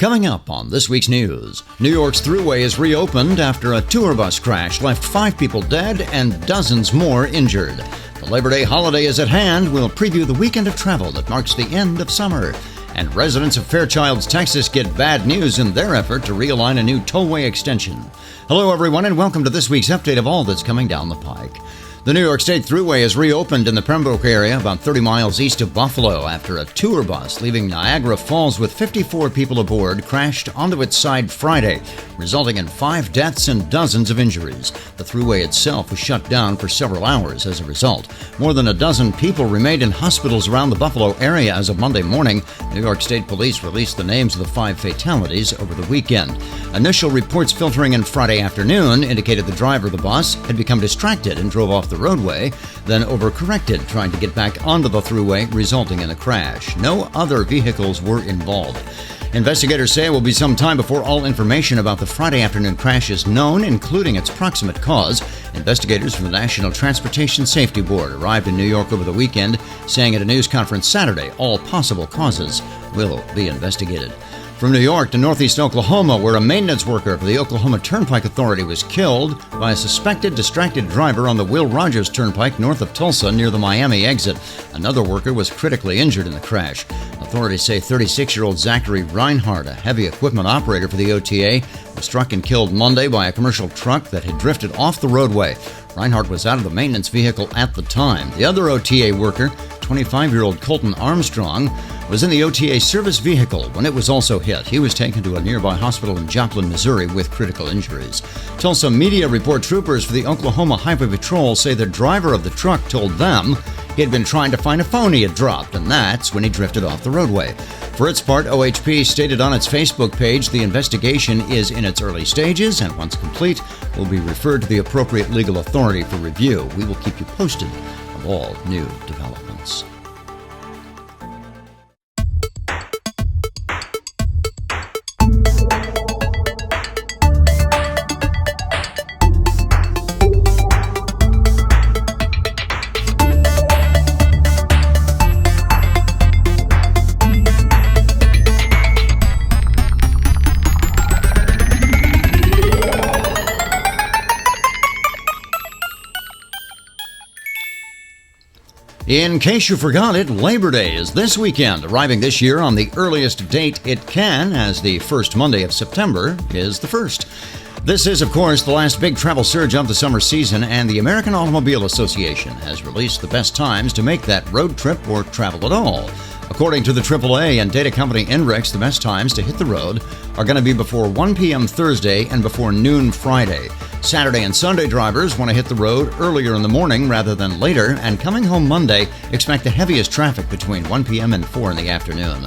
Coming up on this week's news, New York's Thruway is reopened after a tour bus crash left 5 people dead and dozens more injured. The Labor Day holiday is at hand. We'll preview the weekend of travel that marks the end of summer. And residents of Fairchilds, Texas get bad news in their effort to realign a new tollway extension. Hello everyone and welcome to this week's update of all that's coming down the pike. The New York State Thruway is reopened in the Pembroke area about 30 miles east of Buffalo after a tour bus leaving Niagara Falls with 54 people aboard crashed onto its side Friday, resulting in 5 deaths and dozens of injuries. The Thruway itself was shut down for several hours as a result. More than a dozen people remained in hospitals around the Buffalo area as of Monday morning. New York State Police released the names of the 5 fatalities over the weekend. Initial reports filtering in Friday afternoon indicated the driver of the bus had become distracted and drove off the roadway, then overcorrected, trying to get back onto the Thruway, resulting in a crash. No other vehicles were involved. Investigators say it will be some time before all information about the Friday afternoon crash is known, including its proximate cause. Investigators from the National Transportation Safety Board arrived in New York over the weekend, saying at a news conference Saturday all possible causes will be investigated. From New York to northeast Oklahoma, where a maintenance worker for the Oklahoma Turnpike Authority was killed by a suspected distracted driver on the Will Rogers Turnpike north of Tulsa near the Miami exit. Another worker was critically injured in the crash. Authorities say 36-year-old Zachary Reinhardt, a heavy equipment operator for the OTA, was struck and killed Monday by a commercial truck that had drifted off the roadway. Reinhardt was out of the maintenance vehicle at the time. The other OTA worker, 25-year-old Colton Armstrong, was in the OTA service vehicle when it was also hit. He was taken to a nearby hospital in Joplin, Missouri with critical injuries. Tulsa media report troopers for the Oklahoma Highway Patrol say the driver of the truck told them he had been trying to find a phone he had dropped, and that's when he drifted off the roadway. For its part, OHP stated on its Facebook page the investigation is in its early stages and once complete will be referred to the appropriate legal authority for review. We will keep you posted of all new developments. In case you forgot it, Labor Day is this weekend, arriving this year on the earliest date it can, as the first Monday of September is the 1st. This is, of course, the last big travel surge of the summer season, and the American Automobile Association has released the best times to make that road trip or travel at all. According to the AAA and data company INRIX, the best times to hit the road are going to be before 1 p.m. Thursday and before noon Friday. Saturday and Sunday drivers want to hit the road earlier in the morning rather than later, and coming home Monday, expect the heaviest traffic between 1 p.m. and 4 in the afternoon.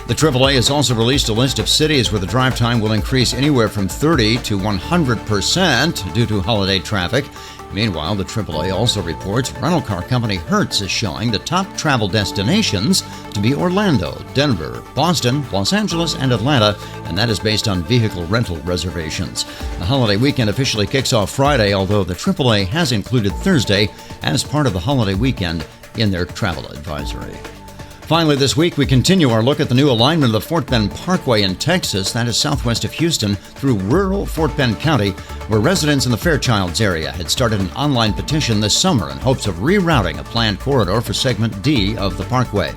The AAA has also released a list of cities where the drive time will increase anywhere from 30 to 100% due to holiday traffic. Meanwhile, the AAA also reports rental car company Hertz is showing the top travel destinations to be Orlando, Denver, Boston, Los Angeles, and Atlanta, and that is based on vehicle rental reservations. The holiday weekend officially kicks off Friday, although the AAA has included Thursday as part of the holiday weekend in their travel advisory. Finally, this week, we continue our look at the new alignment of the Fort Bend Parkway in Texas, that is southwest of Houston, through rural Fort Bend County, where residents in the Fairchilds area had started an online petition this summer in hopes of rerouting a planned corridor for Segment D of the Parkway.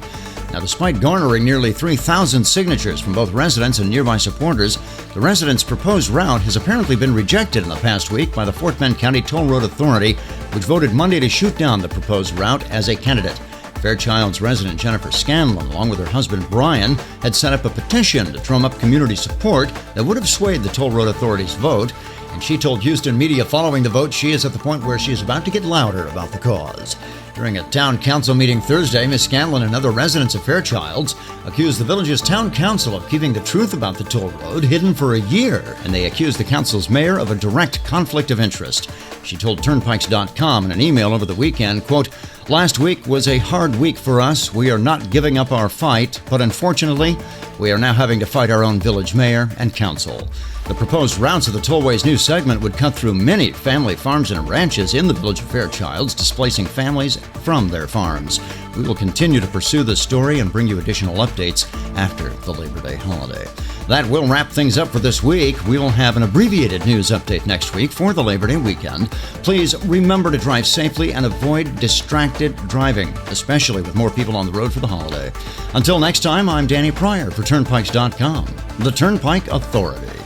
Now, despite garnering nearly 3,000 signatures from both residents and nearby supporters, the residents' proposed route has apparently been rejected in the past week by the Fort Bend County Toll Road Authority, which voted Monday to shoot down the proposed route as a candidate. Fairchilds resident Jennifer Scanlin, along with her husband Brian, had set up a petition to drum up community support that would have swayed the Toll Road Authority's vote, and she told Houston media following the vote she is at the point where she is about to get louder about the cause. During a town council meeting Thursday, Ms. Scanlin and other residents of Fairchilds accused the village's town council of keeping the truth about the toll road hidden for a year, and they accused the council's mayor of a direct conflict of interest. She told Turnpikes.com in an email over the weekend, quote, "Last week was a hard week for us. We are not giving up our fight, but unfortunately, we are now having to fight our own village mayor and council." The proposed routes of the tollway's new segment would cut through many family farms and ranches in the village of Fairchilds, displacing families from their farms. We will continue to pursue this story and bring you additional updates after the Labor Day holiday. That will wrap things up for this week. We'll have an abbreviated news update next week for the Labor Day weekend. Please remember to drive safely and avoid distracted driving, especially with more people on the road for the holiday. Until next time, I'm Danny Pryor for Turnpikes.com, the Turnpike Authority.